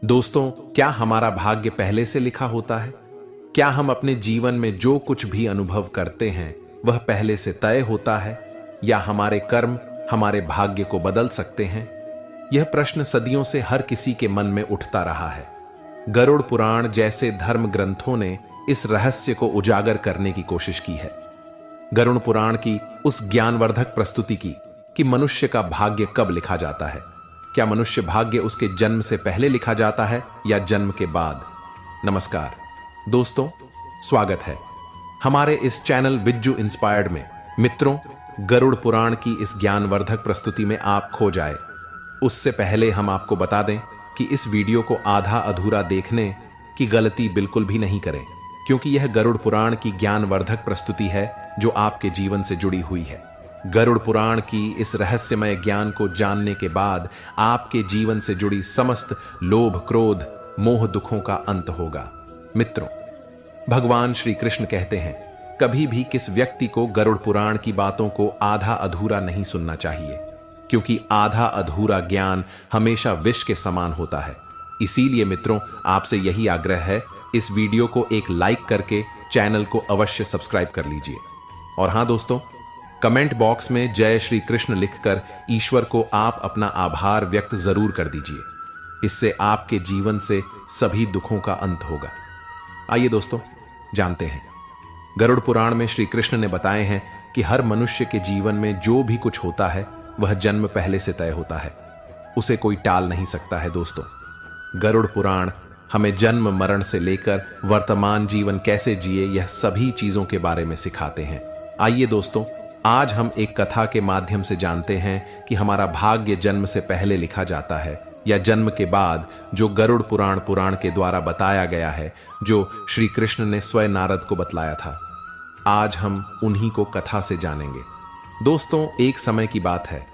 दोस्तों, क्या हमारा भाग्य पहले से लिखा होता है? क्या हम अपने जीवन में जो कुछ भी अनुभव करते हैं वह पहले से तय होता है, या हमारे कर्म हमारे भाग्य को बदल सकते हैं? यह प्रश्न सदियों से हर किसी के मन में उठता रहा है। गरुड़ पुराण जैसे धर्म ग्रंथों ने इस रहस्य को उजागर करने की कोशिश की है। गरुड़ पुराण की उस ज्ञानवर्धक प्रस्तुति की कि मनुष्य का भाग्य कब लिखा जाता है। क्या मनुष्य भाग्य उसके जन्म से पहले लिखा जाता है या जन्म के बाद? नमस्कार दोस्तों, स्वागत है हमारे इस चैनल विज्जू इंस्पायर्ड में। मित्रों, गरुड़ पुराण की इस ज्ञानवर्धक प्रस्तुति में आप खो जाए उससे पहले हम आपको बता दें कि इस वीडियो को आधा अधूरा देखने की गलती बिल्कुल भी नहीं करें, क्योंकि यह गरुड़ पुराण की ज्ञानवर्धक प्रस्तुति है जो आपके जीवन से जुड़ी हुई है। गरुड़ पुराण की इस रहस्यमय ज्ञान को जानने के बाद आपके जीवन से जुड़ी समस्त लोभ, क्रोध, मोह, दुखों का अंत होगा। मित्रों, भगवान श्री कृष्ण कहते हैं, कभी भी किस व्यक्ति को गरुड़ पुराण की बातों को आधा अधूरा नहीं सुनना चाहिए, क्योंकि आधा अधूरा ज्ञान हमेशा विष के समान होता है। इसीलिए मित्रों, आपसे यही आग्रह है, इस वीडियो को एक लाइक करके चैनल को अवश्य सब्सक्राइब कर लीजिए। और हां दोस्तों, कमेंट बॉक्स में जय श्री कृष्ण लिखकर ईश्वर को आप अपना आभार व्यक्त जरूर कर दीजिए। इससे आपके जीवन से सभी दुखों का अंत होगा। आइए दोस्तों, जानते हैं। गरुड़ पुराण में श्री कृष्ण ने बताए हैं कि हर मनुष्य के जीवन में जो भी कुछ होता है वह जन्म पहले से तय होता है, उसे कोई टाल नहीं सकता है। दोस्तों, गरुड़ पुराण हमें जन्म मरण से लेकर वर्तमान जीवन कैसे जिए यह सभी चीजों के बारे में सिखाते हैं। आइए दोस्तों, आज हम एक कथा के माध्यम से जानते हैं कि हमारा भाग्य जन्म से पहले लिखा जाता है या जन्म के बाद, जो गरुड़ पुराण के द्वारा बताया गया है, जो श्री कृष्ण ने स्वयं नारद को बतलाया था। आज हम उन्हीं को कथा से जानेंगे। दोस्तों, एक समय की बात है।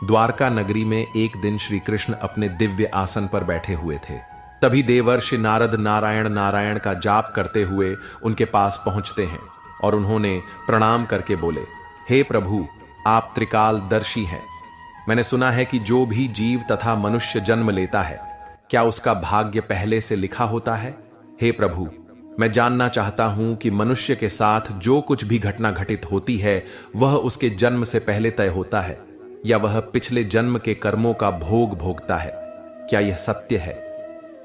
द्वारका नगरी में एक दिन श्री कृष्ण अपने दिव्य आसन पर बैठे हुए थे। तभी देवर्षि नारद नारायण नारायण का जाप करते हुए उनके पास पहुंचते हैं और उन्होंने प्रणाम करके बोले, हे प्रभु, आप त्रिकालदर्शी हैं। मैंने सुना है कि जो भी जीव तथा मनुष्य जन्म लेता है, क्या उसका भाग्य पहले से लिखा होता है? हे प्रभु, मैं जानना चाहता हूं कि मनुष्य के साथ जो कुछ भी घटना घटित होती है वह उसके जन्म से पहले तय होता है, या वह पिछले जन्म के कर्मों का भोग भोगता है? क्या यह सत्य है?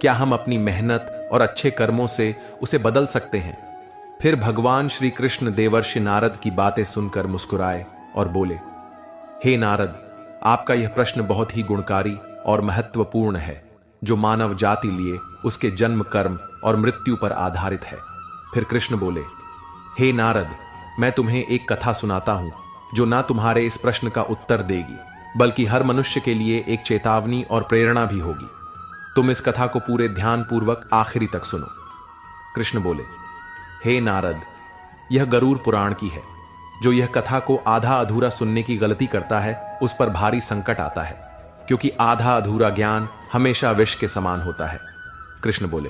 क्या हम अपनी मेहनत और अच्छे कर्मों से उसे बदल सकते हैं? फिर भगवान श्री कृष्ण देवर्षि नारद की बातें सुनकर मुस्कुराए और बोले, हे नारद, आपका यह प्रश्न बहुत ही गुणकारी और महत्वपूर्ण है, जो मानव जाति लिए उसके जन्म, कर्म और मृत्यु पर आधारित है। फिर कृष्ण बोले, हे नारद, मैं तुम्हें एक कथा सुनाता हूं जो ना तुम्हारे इस प्रश्न का उत्तर देगी, बल्कि हर मनुष्य के लिए एक चेतावनी और प्रेरणा भी होगी। तुम इस कथा को पूरे ध्यान पूर्वक आखिरी तक सुनो। कृष्ण बोले, हे नारद, यह गरुड़ पुराण की है। जो यह कथा को आधा अधूरा सुनने की गलती करता है उस पर भारी संकट आता है, क्योंकि आधा अधूरा ज्ञान हमेशा विष के समान होता है। कृष्ण बोले,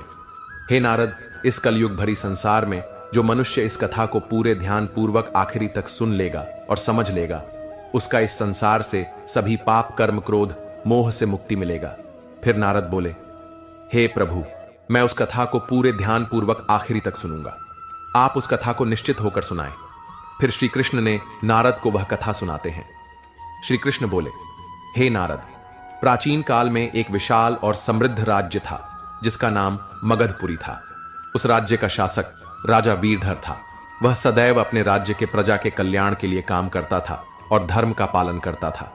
हे नारद, इस कलयुग भरी संसार में जो मनुष्य इस कथा को पूरे ध्यान पूर्वक आखिरी तक सुन लेगा और समझ लेगा, उसका इस संसार से सभी पाप, कर्म, क्रोध, मोह से मुक्ति मिलेगा। फिर नारद बोले, हे प्रभु, मैं उस कथा को पूरे ध्यान पूर्वक आखिरी तक सुनूंगा। आप उस कथा को निश्चित होकर सुनाएं। फिर श्री कृष्ण ने नारद को वह कथा सुनाते हैं। श्री कृष्ण बोले, हे नारद, प्राचीन काल में एक विशाल और समृद्ध राज्य था जिसका नाम मगधपुरी था। उस राज्य का शासक राजा वीरधर था। वह सदैव अपने राज्य के प्रजा के कल्याण के लिए काम करता था और धर्म का पालन करता था।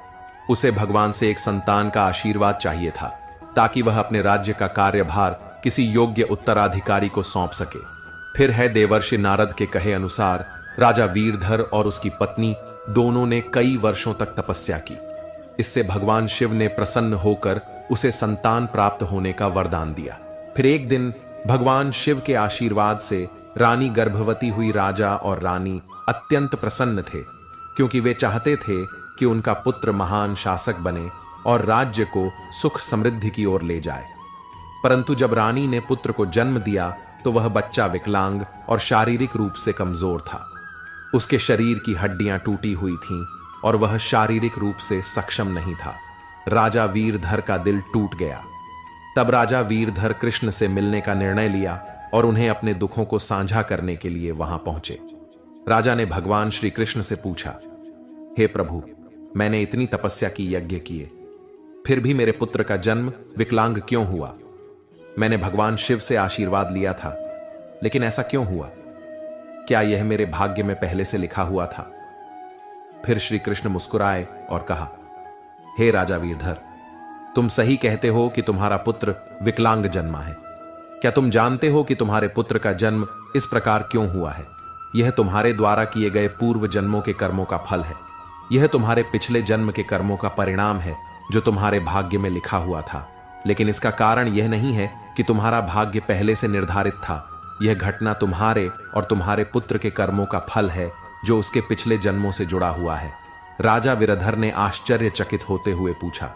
उसे भगवान से एक संतान का आशीर्वाद चाहिए था, ताकि वह अपने राज्य का कार्यभार किसी योग्य उत्तराधिकारी को सौंप सके। फिर है, देवर्षि नारद के कहे अनुसार राजा वीरधर और उसकी पत्नी दोनों ने कई वर्षों तक तपस्या की। इससे भगवान शिव ने प्रसन्न होकर उसे संतान प्राप्त होने का वरदान दिया। फिर एक दिन भगवान शिव के आशीर्वाद से रानी गर्भवती हुई। राजा और रानी अत्यंत प्रसन्न थे, क्योंकि वे चाहते थे कि उनका पुत्र महान शासक बने और राज्य को सुख समृद्धि की ओर ले जाए। परंतु जब रानी ने पुत्र को जन्म दिया तो वह बच्चा विकलांग और शारीरिक रूप से कमजोर था। उसके शरीर की हड्डियां टूटी हुई थीं और वह शारीरिक रूप से सक्षम नहीं था। राजा वीरधर का दिल टूट गया। तब राजा वीरधर कृष्ण से मिलने का निर्णय लिया और उन्हें अपने दुखों को साझा करने के लिए वहां पहुंचे। राजा ने भगवान श्री कृष्ण से पूछा, हे प्रभु, मैंने इतनी तपस्या की, यज्ञ किए, फिर भी मेरे पुत्र का जन्म विकलांग क्यों हुआ? मैंने भगवान शिव से आशीर्वाद लिया था, लेकिन ऐसा क्यों हुआ? क्या यह मेरे भाग्य में पहले से लिखा हुआ था? फिर श्री कृष्ण मुस्कुराए और कहा, हे राजा वीरधर, तुम सही कहते हो कि तुम्हारा पुत्र विकलांग जन्मा है। क्या तुम जानते हो कि तुम्हारे पुत्र का जन्म इस प्रकार क्यों हुआ है? यह तुम्हारे द्वारा किए गए पूर्व जन्मों के कर्मों का फल है। यह तुम्हारे पिछले जन्म के कर्मों का परिणाम है जो तुम्हारे भाग्य में लिखा हुआ था। लेकिन इसका कारण यह नहीं है कि तुम्हारा भाग्य पहले से निर्धारित था। यह घटना तुम्हारे और तुम्हारे पुत्र के कर्मों का फल है जो उसके पिछले जन्मों से जुड़ा हुआ है। राजा वीरधर ने आश्चर्यचकित होते हुए पूछा,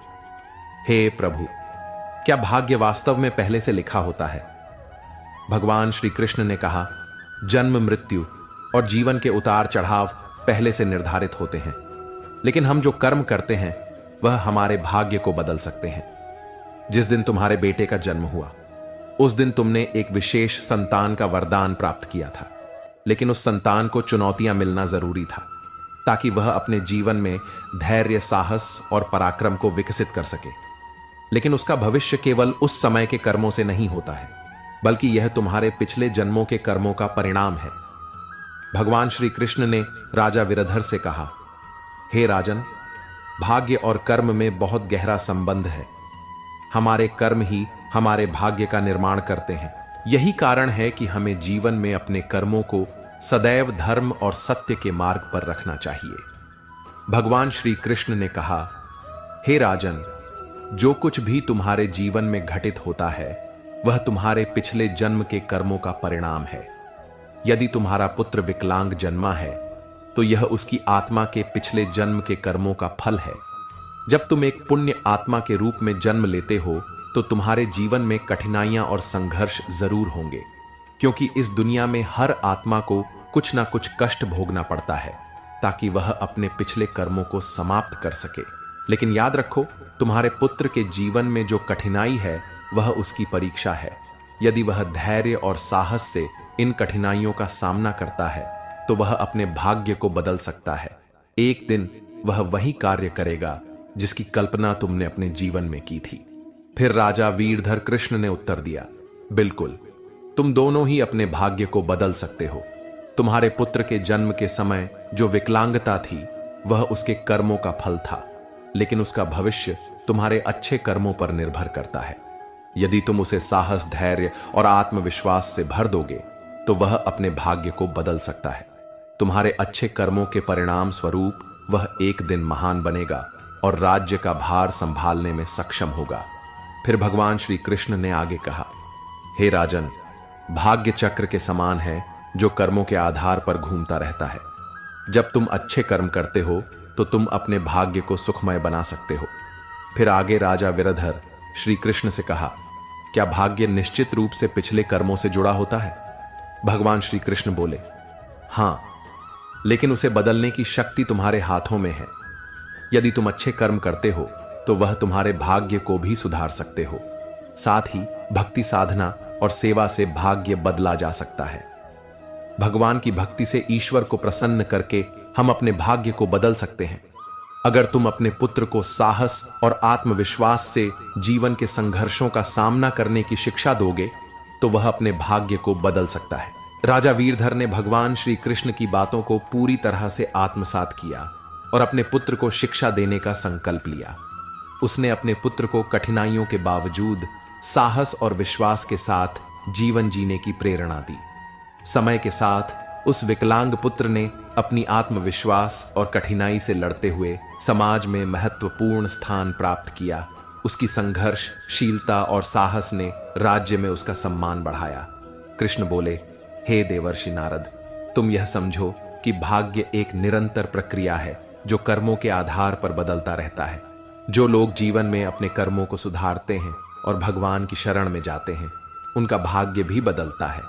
हे प्रभु, क्या भाग्य वास्तव में पहले से लिखा होता है? भगवान श्री कृष्ण ने कहा, जन्म, मृत्यु और जीवन के उतार चढ़ाव पहले से निर्धारित होते हैं, लेकिन हम जो कर्म करते हैं वह हमारे भाग्य को बदल सकते हैं। जिस दिन तुम्हारे बेटे का जन्म हुआ, उस दिन तुमने एक विशेष संतान का वरदान प्राप्त किया था, लेकिन उस संतान को चुनौतियां मिलना जरूरी था ताकि वह अपने जीवन में धैर्य, साहस और पराक्रम को विकसित कर सके। लेकिन उसका भविष्य केवल उस समय के कर्मों से नहीं होता है, बल्कि यह तुम्हारे पिछले जन्मों के कर्मों का परिणाम है। भगवान श्री कृष्ण ने राजा वीरधर से कहा, हे राजन, भाग्य और कर्म में बहुत गहरा संबंध है। हमारे कर्म ही हमारे भाग्य का निर्माण करते हैं। यही कारण है कि हमें जीवन में अपने कर्मों को सदैव धर्म और सत्य के मार्ग पर रखना चाहिए। भगवान श्री कृष्ण ने कहा, हे राजन, जो कुछ भी तुम्हारे जीवन में घटित होता है वह तुम्हारे पिछले जन्म के कर्मों का परिणाम है। यदि तुम्हारा पुत्र विकलांग जन्मा है तो यह उसकी आत्मा के पिछले जन्म के कर्मों का फल है। जब तुम एक पुण्य आत्मा के रूप में जन्म लेते हो तो तुम्हारे जीवन में कठिनाइयां और संघर्ष जरूर होंगे, क्योंकि इस दुनिया में हर आत्मा को कुछ ना कुछ कष्ट भोगना पड़ता है ताकि वह अपने पिछले कर्मों को समाप्त कर सके। लेकिन याद रखो, तुम्हारे पुत्र के जीवन में जो कठिनाई है वह उसकी परीक्षा है। यदि वह धैर्य और साहस से इन कठिनाइयों का सामना करता है तो वह अपने भाग्य को बदल सकता है। एक दिन वह वही कार्य करेगा जिसकी कल्पना तुमने अपने जीवन में की थी। फिर राजा वीरधर कृष्ण ने उत्तर दिया, बिल्कुल, तुम दोनों ही अपने भाग्य को बदल सकते हो। तुम्हारे पुत्र के जन्म के समय जो विकलांगता थी वह उसके कर्मों का फल था, लेकिन उसका भविष्य तुम्हारे अच्छे कर्मों पर निर्भर करता है। यदि तुम उसे साहस, धैर्य और आत्मविश्वास से भर दोगे तो वह अपने भाग्य को बदल सकता है। तुम्हारे अच्छे कर्मों के परिणाम स्वरूप वह एक दिन महान बनेगा और राज्य का भार संभालने में सक्षम होगा। फिर भगवान श्री कृष्ण ने आगे कहा, हे राजन, भाग्य चक्र के समान है जो कर्मों के आधार पर घूमता रहता है। जब तुम अच्छे कर्म करते हो तो तुम अपने भाग्य को सुखमय बना सकते हो। फिर आगे राजा वीरधर श्री कृष्ण से कहा, क्या भाग्य निश्चित रूप से पिछले कर्मों से जुड़ा होता है? भगवान श्री कृष्ण बोले, हां, लेकिन उसे बदलने की शक्ति तुम्हारे हाथों में है। यदि तुम अच्छे कर्म करते हो तो वह तुम्हारे भाग्य को भी सुधार सकते हो। साथ ही भक्ति साधना और सेवा से भाग्य बदला जा सकता है। भगवान की भक्ति से ईश्वर को प्रसन्न करके हम अपने भाग्य को बदल सकते हैं। अगर तुम अपने पुत्र को साहस और आत्मविश्वास से जीवन के संघर्षों का सामना करने की शिक्षा दोगे तो वह अपने भाग्य को बदल सकता है। राजा वीरधर ने भगवान श्री कृष्ण की बातों को पूरी तरह से आत्मसात किया और अपने पुत्र को शिक्षा देने का संकल्प लिया। उसने अपने पुत्र को कठिनाइयों के बावजूद साहस और विश्वास के साथ जीवन जीने की प्रेरणा दी। समय के साथ उस विकलांग पुत्र ने अपनी आत्मविश्वास और कठिनाई से लड़ते हुए समाज में महत्वपूर्ण स्थान प्राप्त किया। उसकी संघर्षशीलता और साहस ने राज्य में उसका सम्मान बढ़ाया। कृष्ण बोले, हे देवर्षि नारद, तुम यह समझो कि भाग्य एक निरंतर प्रक्रिया है जो कर्मों के आधार पर बदलता रहता है। जो लोग जीवन में अपने कर्मों को सुधारते हैं और भगवान की शरण में जाते हैं, उनका भाग्य भी बदलता है।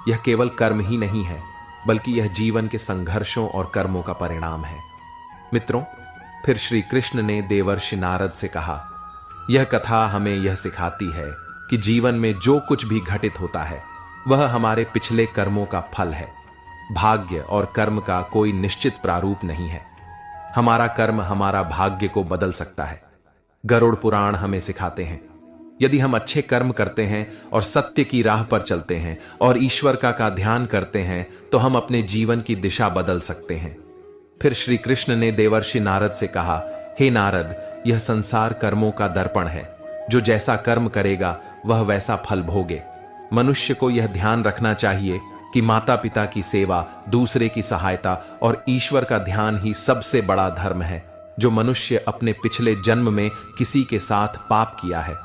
यह केवल कर्म ही नहीं है, बल्कि यह जीवन के संघर्षों और कर्मों का परिणाम है। मित्रों, फिर श्री कृष्ण ने देवर्षि नारद से कहा, यह कथा हमें यह सिखाती है कि जीवन में जो कुछ भी घटित होता है वह हमारे पिछले कर्मों का फल है। भाग्य और कर्म का कोई निश्चित प्रारूप नहीं है। हमारा कर्म हमारा भाग्य को बदल सकता है। गरुड़ पुराण हमें सिखाते हैं, यदि हम अच्छे कर्म करते हैं और सत्य की राह पर चलते हैं और ईश्वर का ध्यान करते हैं तो हम अपने जीवन की दिशा बदल सकते हैं। फिर श्री कृष्ण ने देवर्षि नारद से कहा, हे नारद, यह संसार कर्मों का दर्पण है। जो जैसा कर्म करेगा वह वैसा फल भोगे। मनुष्य को यह ध्यान रखना चाहिए कि माता पिता की सेवा, दूसरे की सहायता और ईश्वर का ध्यान ही सबसे बड़ा धर्म है। जो मनुष्य अपने पिछले जन्म में किसी के साथ पाप किया है,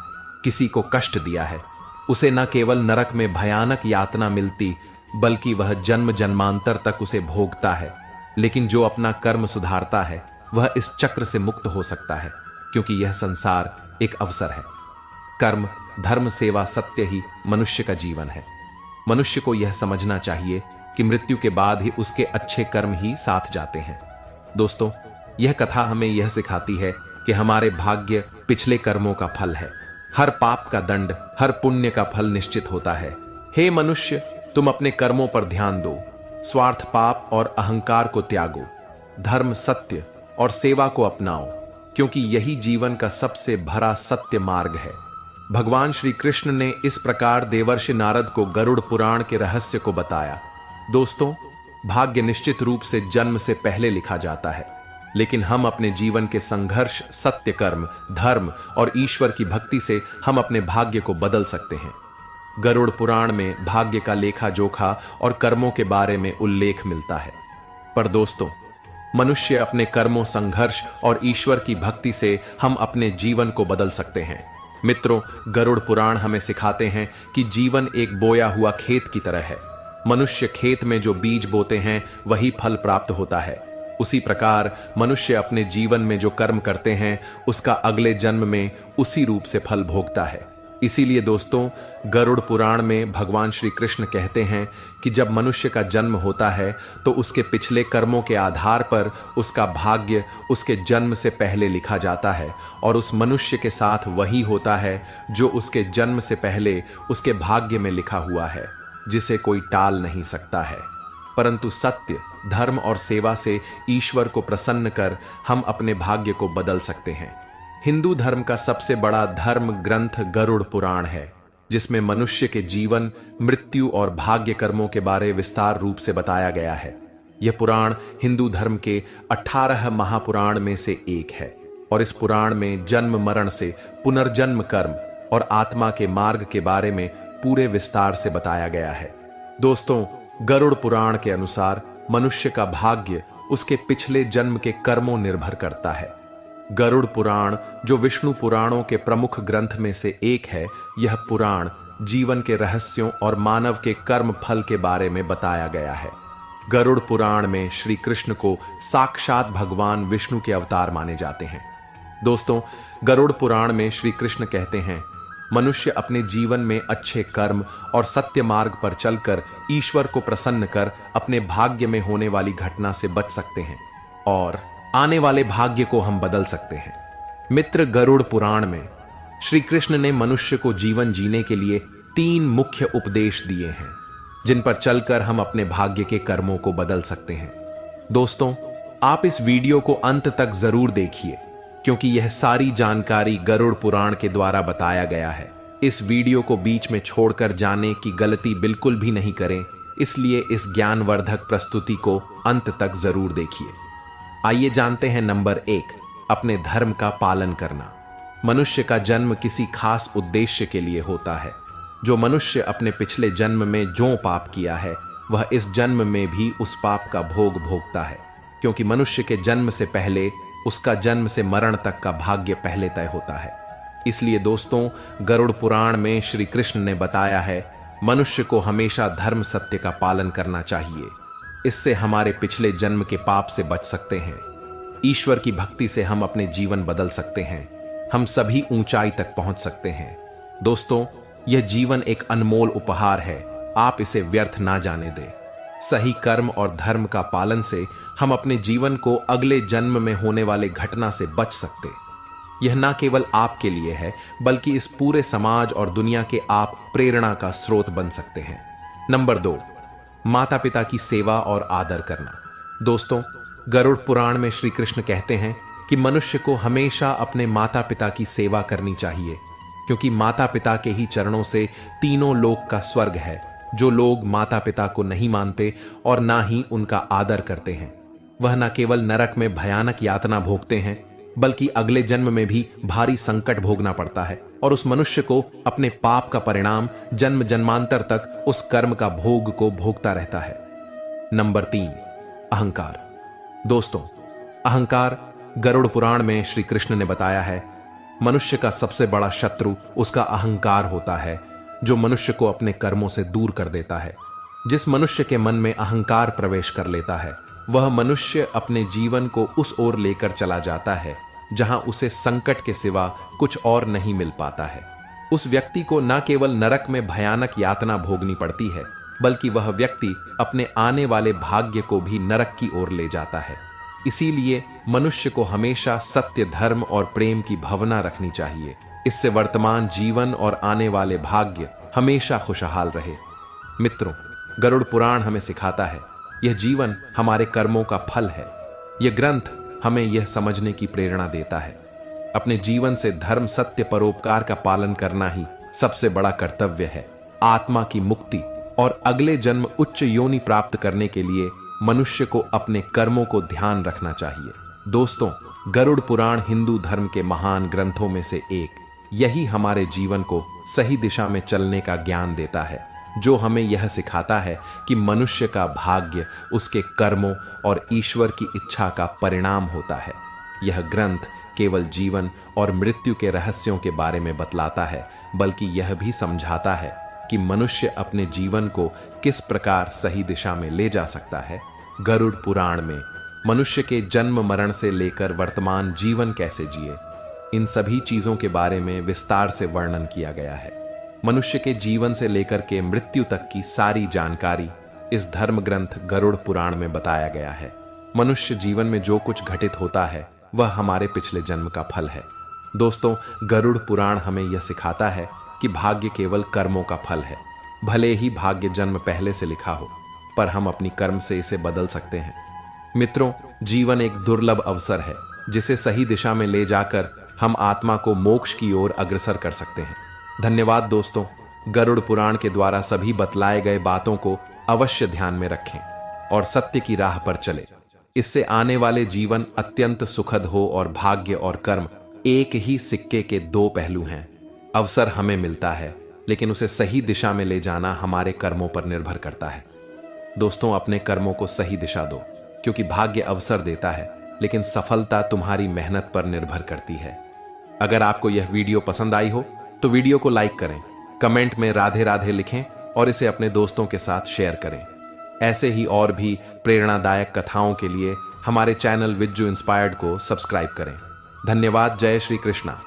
किसी को कष्ट दिया है, उसे न केवल नरक में भयानक यातना मिलती बल्कि वह जन्म जन्मांतर तक उसे भोगता है। लेकिन जो अपना कर्म सुधारता है वह इस चक्र से मुक्त हो सकता है, क्योंकि यह संसार एक अवसर है। कर्म, धर्म, सेवा, सत्य ही मनुष्य का जीवन है। मनुष्य को यह समझना चाहिए कि मृत्यु के बाद ही उसके अच्छे कर्म ही साथ जाते हैं। दोस्तों, यह कथा हमें यह सिखाती है कि हमारे भाग्य पिछले कर्मों का फल है। हर पाप का दंड, हर पुण्य का फल निश्चित होता है। हे मनुष्य, तुम अपने कर्मों पर ध्यान दो। स्वार्थ, पाप और अहंकार को त्यागो। धर्म, सत्य और सेवा को अपनाओ, क्योंकि यही जीवन का सबसे भरा सत्य मार्ग है। भगवान श्री कृष्ण ने इस प्रकार देवर्षि नारद को गरुड़ पुराण के रहस्य को बताया। दोस्तों, भाग्य निश्चित रूप से जन्म से पहले लिखा जाता है, लेकिन हम अपने जीवन के संघर्ष, सत्य कर्म, धर्म और ईश्वर की भक्ति से हम अपने भाग्य को बदल सकते हैं। गरुड़ पुराण में भाग्य का लेखा जोखा और कर्मों के बारे में उल्लेख मिलता है। पर दोस्तों, मनुष्य अपने कर्मों, संघर्ष और ईश्वर की भक्ति से हम अपने जीवन को बदल सकते हैं। मित्रों, गरुड़ पुराण हमें सिखाते हैं कि जीवन एक बोया हुआ खेत की तरह है। मनुष्य खेत में जो बीज बोते हैं वही फल प्राप्त होता है। उसी प्रकार मनुष्य अपने जीवन में जो कर्म करते हैं उसका अगले जन्म में उसी रूप से फल भोगता है। इसीलिए दोस्तों, गरुड़ पुराण में भगवान श्री कृष्ण कहते हैं कि जब मनुष्य का जन्म होता है तो उसके पिछले कर्मों के आधार पर उसका भाग्य उसके जन्म से पहले लिखा जाता है और उस मनुष्य के साथ वही होता है जो उसके जन्म से पहले उसके भाग्य में लिखा हुआ है, जिसे कोई टाल नहीं सकता है। परंतु सत्य, धर्म और सेवा से ईश्वर को प्रसन्न कर हम अपने भाग्य को बदल सकते हैं। हिंदू धर्म का सबसे बड़ा धर्म ग्रंथ गरुड़ पुराण है, जिसमें मनुष्य के जीवन, मृत्यु और भाग्य कर्मों के बारे विस्तार रूप से बताया गया है। यह पुराण हिंदू धर्म के 18 महापुराण में से एक है और इस पुराण में जन्म मरण से पुनर्जन्म, कर्म और आत्मा के मार्ग के बारे में पूरे विस्तार से बताया गया है। दोस्तों, गरुड़ पुराण के अनुसार मनुष्य का भाग्य उसके पिछले जन्म के कर्मों निर्भर करता है। गरुड़ पुराण, जो विष्णु पुराणों के प्रमुख ग्रंथ में से एक है, यह पुराण जीवन के रहस्यों और मानव के कर्म फल के बारे में बताया गया है। गरुड़ पुराण में श्री कृष्ण को साक्षात भगवान विष्णु के अवतार माने जाते हैं। दोस्तों, गरुड़ पुराण में श्री कृष्ण कहते हैं, मनुष्य अपने जीवन में अच्छे कर्म और सत्य मार्ग पर चलकर ईश्वर को प्रसन्न कर अपने भाग्य में होने वाली घटना से बच सकते हैं और आने वाले भाग्य को हम बदल सकते हैं। मित्र, गरुड़ पुराण में श्री कृष्ण ने मनुष्य को जीवन जीने के लिए 3 मुख्य उपदेश दिए हैं, जिन पर चलकर हम अपने भाग्य के कर्मों को बदल सकते हैं। दोस्तों, आप इस वीडियो को अंत तक जरूर देखिए, क्योंकि यह सारी जानकारी गरुड़ पुराण के द्वारा बताया गया है। इस वीडियो को बीच में छोड़कर जाने की गलती बिल्कुल भी नहीं करें, इसलिए इस ज्ञानवर्धक प्रस्तुति को अंत तक जरूर देखिए। आइए जानते हैं नंबर 1, अपने धर्म का पालन करना। मनुष्य का जन्म किसी खास उद्देश्य के लिए होता है। जो मनुष्य अपने पिछले जन्म में जो पाप किया है वह इस जन्म में भी उस पाप का भोग भोगता है, क्योंकि मनुष्य के जन्म से पहले उसका जन्म से मरण तक का भाग्य पहले तय होता है। इसलिए दोस्तों, गरुड़ पुराण में श्री कृष्ण ने बताया है, मनुष्य को हमेशा धर्म, सत्य का पालन करना चाहिए। इससे हमारे पिछले जन्म के पाप से बच सकते हैं। ईश्वर की भक्ति से हम अपने जीवन बदल सकते हैं। हम सभी ऊंचाई तक पहुंच सकते हैं। दोस्तों, यह जीवन एक अनमोल उपहार है, आप इसे व्यर्थ ना जाने दें। सही कर्म और धर्म का पालन से हम अपने जीवन को अगले जन्म में होने वाले घटना से बच सकते। यह ना केवल आपके लिए है, बल्कि इस पूरे समाज और दुनिया के आप प्रेरणा का स्रोत बन सकते हैं। नंबर 2, माता पिता की सेवा और आदर करना। दोस्तों, गरुड़ पुराण में श्री कृष्ण कहते हैं कि मनुष्य को हमेशा अपने माता पिता की सेवा करनी चाहिए, क्योंकि माता पिता के ही चरणों से तीनों लोक का स्वर्ग है। जो लोग माता पिता को नहीं मानते और ना ही उनका आदर करते हैं, वह न केवल नरक में भयानक यातना भोगते हैं, बल्कि अगले जन्म में भी भारी संकट भोगना पड़ता है और उस मनुष्य को अपने पाप का परिणाम जन्म जन्मांतर तक उस कर्म का भोग को भोगता रहता है। नंबर 3, अहंकार। दोस्तों, अहंकार गरुड़ पुराण में श्री कृष्ण ने बताया है, मनुष्य का सबसे बड़ा शत्रु उसका अहंकार होता है, जो मनुष्य को अपने कर्मों से दूर कर देता है। जिस मनुष्य के मन में अहंकार प्रवेश कर लेता है, वह मनुष्य अपने जीवन को उस ओर लेकर चला जाता है जहां उसे संकट के सिवा कुछ और नहीं मिल पाता है। उस व्यक्ति को न केवल नरक में भयानक यातना भोगनी पड़ती है, बल्कि वह व्यक्ति अपने आने वाले भाग्य को भी नरक की ओर ले जाता है। इसीलिए मनुष्य को हमेशा सत्य, धर्म और प्रेम की भावना रखनी चाहिए। इससे वर्तमान जीवन और आने वाले भाग्य हमेशा खुशहाल रहे। मित्रों, गरुड़ पुराण हमें सिखाता है, यह जीवन हमारे कर्मों का फल है। यह ग्रंथ हमें यह समझने की प्रेरणा देता है, अपने जीवन से धर्म, सत्य, परोपकार का पालन करना ही सबसे बड़ा कर्तव्य है। आत्मा की मुक्ति और अगले जन्म उच्च योनि प्राप्त करने के लिए मनुष्य को अपने कर्मों को ध्यान रखना चाहिए। दोस्तों, गरुड़ पुराण हिंदू धर्म के महान ग्रंथों में से एक। यही हमारे जीवन को सही दिशा में चलने का ज्ञान देता है, जो हमें यह सिखाता है कि मनुष्य का भाग्य उसके कर्मों और ईश्वर की इच्छा का परिणाम होता है। यह ग्रंथ केवल जीवन और मृत्यु के रहस्यों के बारे में बतलाता है, बल्कि यह भी समझाता है कि मनुष्य अपने जीवन को किस प्रकार सही दिशा में ले जा सकता है। गरुड़ पुराण में मनुष्य के जन्म मरण से लेकर वर्तमान जीवन कैसे जिए, इन सभी चीजों के बारे में विस्तार से वर्णन किया गया है। मनुष्य के जीवन से लेकर के मृत्यु तक की सारी जानकारी इस धर्म ग्रंथ गरुड़ पुराण में बताया गया है। मनुष्य जीवन में जो कुछ घटित होता है, वह हमारे पिछले जन्म का फल है। दोस्तों, गरुड़ पुराण हमें यह सिखाता है कि भाग्य केवल कर्मों का फल है। भले ही भाग्य जन्म पहले से लिखा हो, पर हम अपनी कर्म से इसे बदल सकते हैं। मित्रों, जीवन एक दुर्लभ अवसर है, जिसे सही दिशा में ले जाकर हम आत्मा को मोक्ष की ओर अग्रसर कर सकते हैं। धन्यवाद दोस्तों। गरुड़ पुराण के द्वारा सभी बतलाए गए बातों को अवश्य ध्यान में रखें और सत्य की राह पर चले। इससे आने वाले जीवन अत्यंत सुखद हो और भाग्य और कर्म एक ही सिक्के के दो पहलू हैं। अवसर हमें मिलता है, लेकिन उसे सही दिशा में ले जाना हमारे कर्मों पर निर्भर करता है। दोस्तों, अपने कर्मों को सही दिशा दो, क्योंकि भाग्य अवसर देता है, लेकिन सफलता तुम्हारी मेहनत पर निर्भर करती है। अगर आपको यह वीडियो पसंद आई हो तो वीडियो को लाइक करें, कमेंट में राधे राधे लिखें और इसे अपने दोस्तों के साथ शेयर करें। ऐसे ही और भी प्रेरणादायक कथाओं के लिए हमारे चैनल विज्जू इंस्पायर्ड को सब्सक्राइब करें। धन्यवाद। जय श्री कृष्णा।